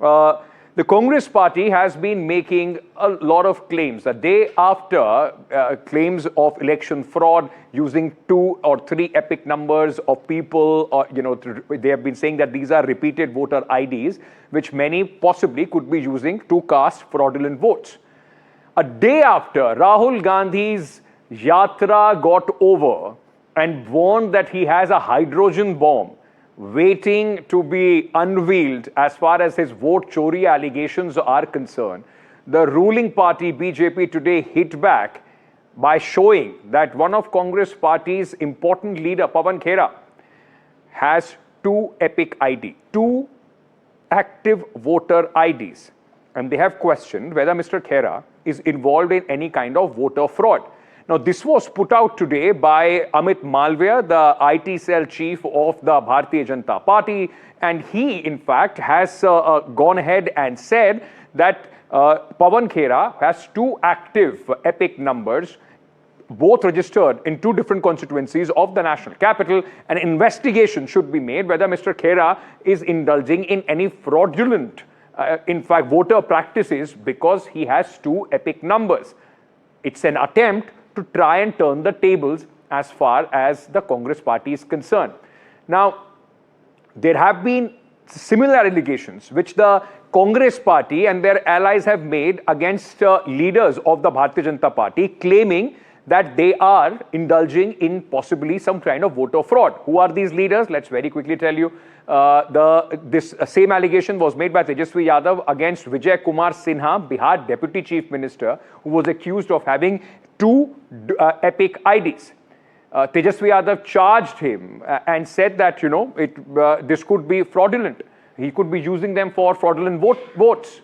The Congress party has been making a lot of claims. The day after claims of election fraud using 2 or 3 epic numbers of people, or they have been saying that these are repeated voter IDs, which many possibly could be using to cast fraudulent votes. A day after, Rahul Gandhi's yatra got over and warned that he has a hydrogen bomb waiting to be unveiled as far as his vote chori allegations are concerned. The ruling party BJP today hit back by showing that one of Congress party's important leader, Pawan Khera, has 2 epic ID, 2 active voter IDs. And they have questioned whether Mr. Khera is involved in any kind of voter fraud. Now, this was put out today by Amit Malviya, the IT cell chief of the Bharatiya Janata Party, and he, in fact, has gone ahead and said that Pawan Khera has 2 active epic numbers, both registered in 2 different constituencies of the national capital. An investigation should be made whether Mr. Khera is indulging in any fraudulent, in fact, voter practices because he has 2 epic numbers. It's an attempt to try and turn the tables as far as the Congress party is concerned. Now, there have been similar allegations which the Congress party and their allies have made against leaders of the Bharatiya Janata Party, claiming that they are indulging in possibly some kind of voter fraud. Who are these leaders? Let's very quickly tell you. This same allegation was made by Tejasvi Yadav against Vijay Kumar Sinha, Bihar Deputy Chief Minister, who was accused of having 2 epic IDs. Tejasvi Yadav charged him and said that, this could be fraudulent. He could be using them for fraudulent votes.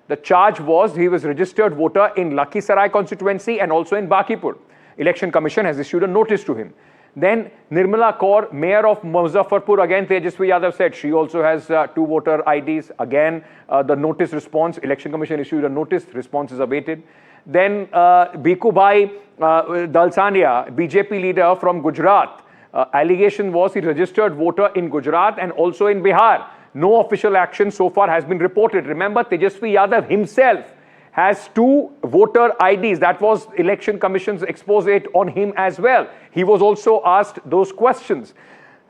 The charge was he was registered voter in Lakhisarai constituency and also in Bakipur. Election Commission has issued a notice to him. Then Nirmala Kaur, mayor of Muzaffarpur, again Tejasvi Yadav said she also has 2 voter IDs. Again, the notice response, Election Commission issued a notice, response is awaited. Then Bhikubhai Dalsania, BJP leader from Gujarat, allegation was he registered voter in Gujarat and also in Bihar. No official action so far has been reported. Remember, Tejasvi Yadav himself has 2 voter IDs. That was Election Commission's expose on him as well. He was also asked those questions.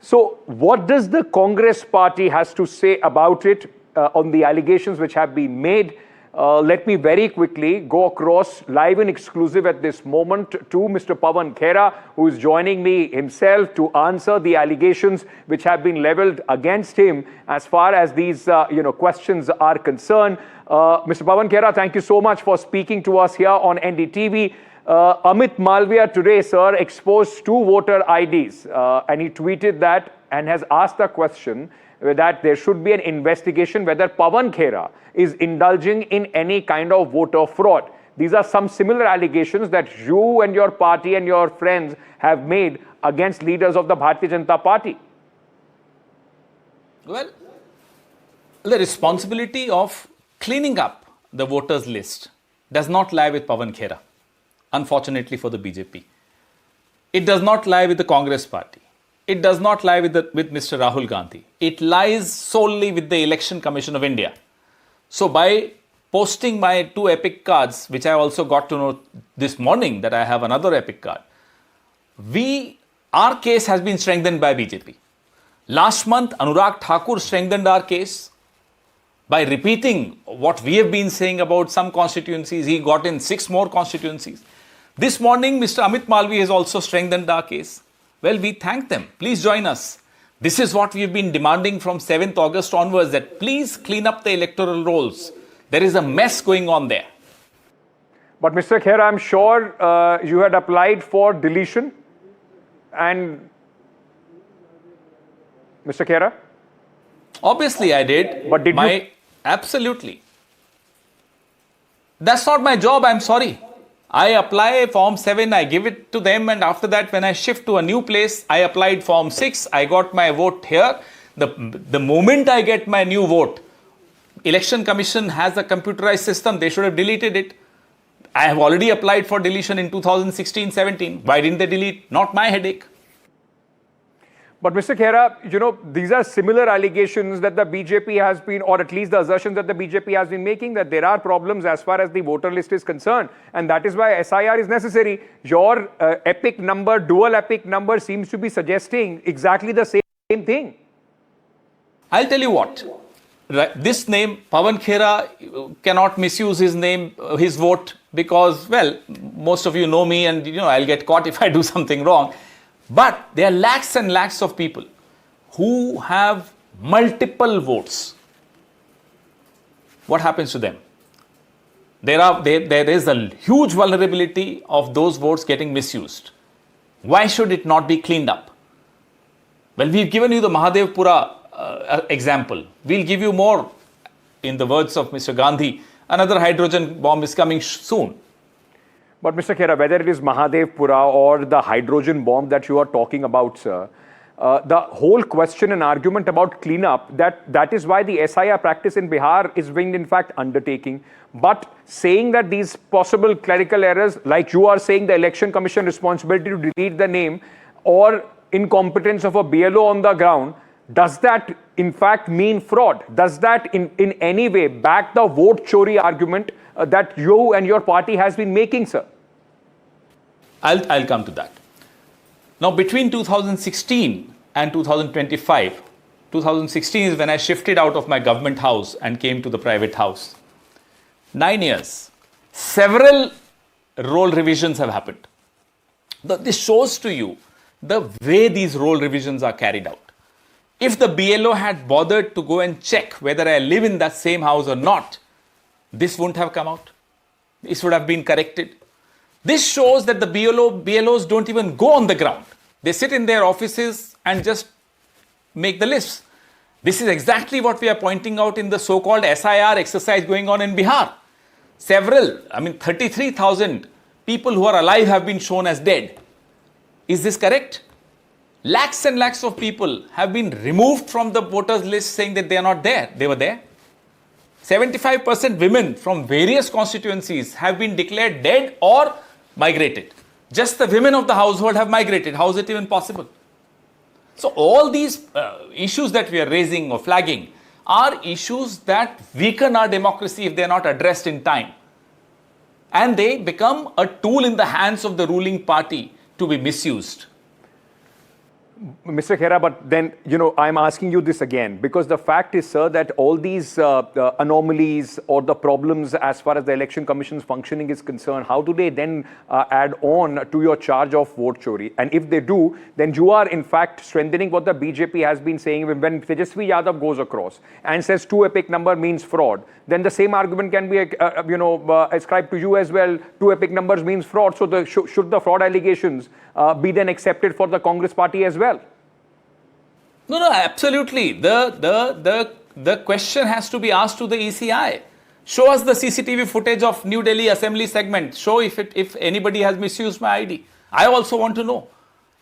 So what does the Congress party has to say about it on the allegations which have been made? Let me very quickly go across live and exclusive at this moment to Mr. Pawan Khera, who is joining me himself to answer the allegations which have been leveled against him as far as these questions are concerned. Mr. Pawan Khera, thank you so much for speaking to us here on NDTV. Amit Malviya today, sir, exposed 2 voter IDs and he tweeted that and has asked the question that there should be an investigation whether Pawan Khera is indulging in any kind of voter fraud. These are some similar allegations that you and your party and your friends have made against leaders of the Bharatiya Janata Party. Well, the responsibility of cleaning up the voters list does not lie with Pawan Khera, unfortunately for the BJP. It does not lie with the Congress party. It does not lie with Mr. Rahul Gandhi. It lies solely with the Election Commission of India. So by posting my 2 epic cards, which I also got to know this morning that I have another epic card, our case has been strengthened by BJP. Last month, Anurag Thakur strengthened our case by repeating what we have been saying about some constituencies. He got in 6 more constituencies. This morning, Mr. Amit Malviya has also strengthened our case. Well, we thank them. Please join us. This is what we've been demanding from 7th August onwards, that please clean up the electoral rolls. There is a mess going on there. But Mr. Khera, I'm sure you had applied for deletion. And Mr. Khera? Obviously I did. But did you? Absolutely. That's not my job, I'm sorry. I apply Form 7, I give it to them, and after that when I shift to a new place, I applied Form 6, I got my vote here. The moment I get my new vote, Election Commission has a computerized system, they should have deleted it. I have already applied for deletion in 2016-17. Why didn't they delete? Not my headache. But Mr. Khera, these are similar allegations that the BJP has been, or at least the assertions that the BJP has been making, that there are problems as far as the voter list is concerned. And that is why SIR is necessary. Your epic number, dual epic number seems to be suggesting exactly the same thing. I'll tell you what. This name, Pawan Khera, cannot misuse his name, his vote, because, well, most of you know me and, I'll get caught if I do something wrong. But there are lakhs and lakhs of people who have multiple votes. What happens to them? There is a huge vulnerability of those votes getting misused. Why should it not be cleaned up? Well, we've given you the Mahadevpura example. We'll give you more. In the words of Mr. Gandhi, another hydrogen bomb is coming soon. But Mr. Khera, whether it is Mahadevpura or the hydrogen bomb that you are talking about, sir, the whole question and argument about cleanup, that is why the SIR practice in Bihar is being in fact undertaking. But saying that these possible clerical errors, like you are saying the Election Commission responsibility to delete the name, or incompetence of a BLO on the ground, does that in fact mean fraud? Does that in any way back the vote chori argument that you and your party has been making, sir? I'll come to that. Now, between 2016 and 2025, 2016 is when I shifted out of my government house and came to the private house. 9 years, several role revisions have happened. This shows to you the way these role revisions are carried out. If the BLO had bothered to go and check whether I live in that same house or not, this wouldn't have come out. This would have been corrected. This shows that the BLOs don't even go on the ground. They sit in their offices and just make the lists. This is exactly what we are pointing out in the so-called SIR exercise going on in Bihar. 33,000 people who are alive have been shown as dead. Is this correct? Lakhs and lakhs of people have been removed from the voters list saying that they are not there. They were there. 75% women from various constituencies have been declared dead or migrated. Just the women of the household have migrated. How is it even possible? So all these issues that we are raising or flagging are issues that weaken our democracy if they are not addressed in time. And they become a tool in the hands of the ruling party to be misused. Mr. Khera, but then, I'm asking you this again, because the fact is, sir, that all these anomalies or the problems as far as the Election Commission's functioning is concerned, how do they then add on to your charge of vote chori? And if they do, then you are in fact strengthening what the BJP has been saying. When Tejasvi Yadav goes across and says 2 epic number means fraud, then the same argument can be, ascribed to you as well. 2 epic numbers means fraud. So should the fraud allegations be then accepted for the Congress party as well? No, absolutely. The question has to be asked to the ECI. Show us the CCTV footage of New Delhi Assembly segment. Show if anybody has misused my ID. I also want to know.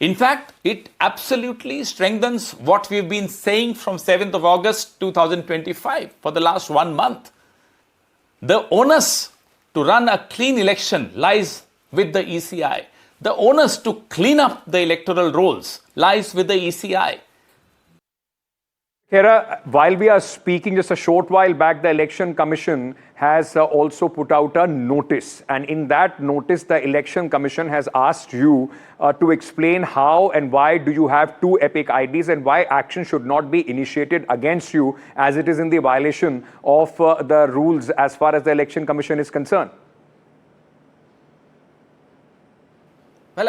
In fact, it absolutely strengthens what we've been saying from 7th of August 2025 for the last 1 month. The onus to run a clean election lies with the ECI. The onus to clean up the electoral rolls lies with the ECI. Khera, while we are speaking, just a short while back, the Election Commission has also put out a notice. And in that notice, the Election Commission has asked you to explain how and why do you have 2 epic IDs and why action should not be initiated against you as it is in the violation of the rules as far as the Election Commission is concerned. Well,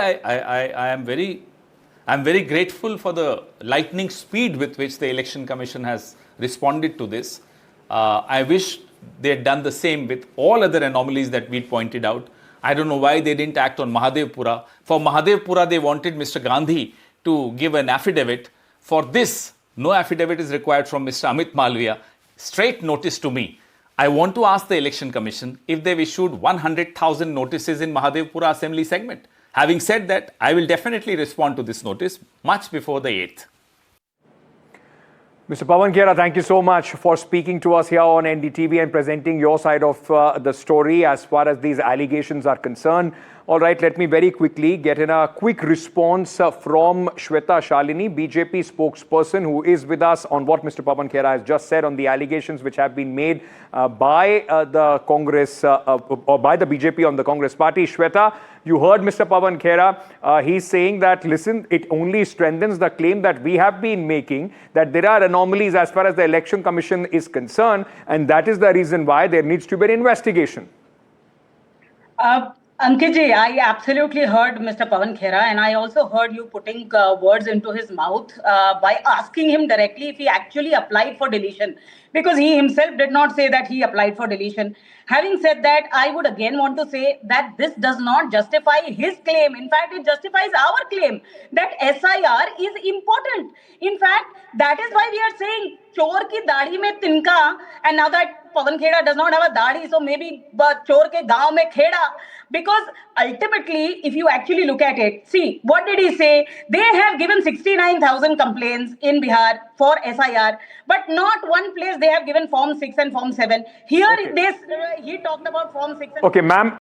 I'm very grateful for the lightning speed with which the Election Commission has responded to this. I wish they had done the same with all other anomalies that we pointed out. I don't know why they didn't act on Mahadevpura. For Mahadevpura, they wanted Mr. Gandhi to give an affidavit. For this, no affidavit is required from Mr. Amit Malviya. Straight notice to me. I want to ask the Election Commission if they've issued 100,000 notices in Mahadevpura Assembly segment. Having said that, I will definitely respond to this notice much before the 8th. Mr. Pawan Khera, thank you so much for speaking to us here on NDTV and presenting your side of the story as far as these allegations are concerned. All right, let me very quickly get in a quick response from Shweta Shalini, BJP spokesperson, who is with us on what Mr. Pawan Khera has just said on the allegations which have been made by the Congress or by the BJP on the Congress party. Shweta, you heard Mr. Pawan Khera. He's saying that, listen, it only strengthens the claim that we have been making, that there are anomalies as far as the Election Commission is concerned, and that is the reason why there needs to be an investigation. Ankit, I absolutely heard Mr. Pawan Khera, and I also heard you putting words into his mouth by asking him directly if he actually applied for deletion, because he himself did not say that he applied for deletion. Having said that, I would again want to say that this does not justify his claim. In fact, it justifies our claim that SIR is important. In fact, that is why we are saying chor ki daadi mein tinka, and now that Pawan Khera does not have a daadi, so maybe chor ke gaon mein kheda. Because ultimately, if you actually look at it, see, what did he say? They have given 69,000 complaints in Bihar for SIR, but not one place they have given Form 6 and Form 7. Here, Okay. he talked about Form 6 and Okay, ma'am.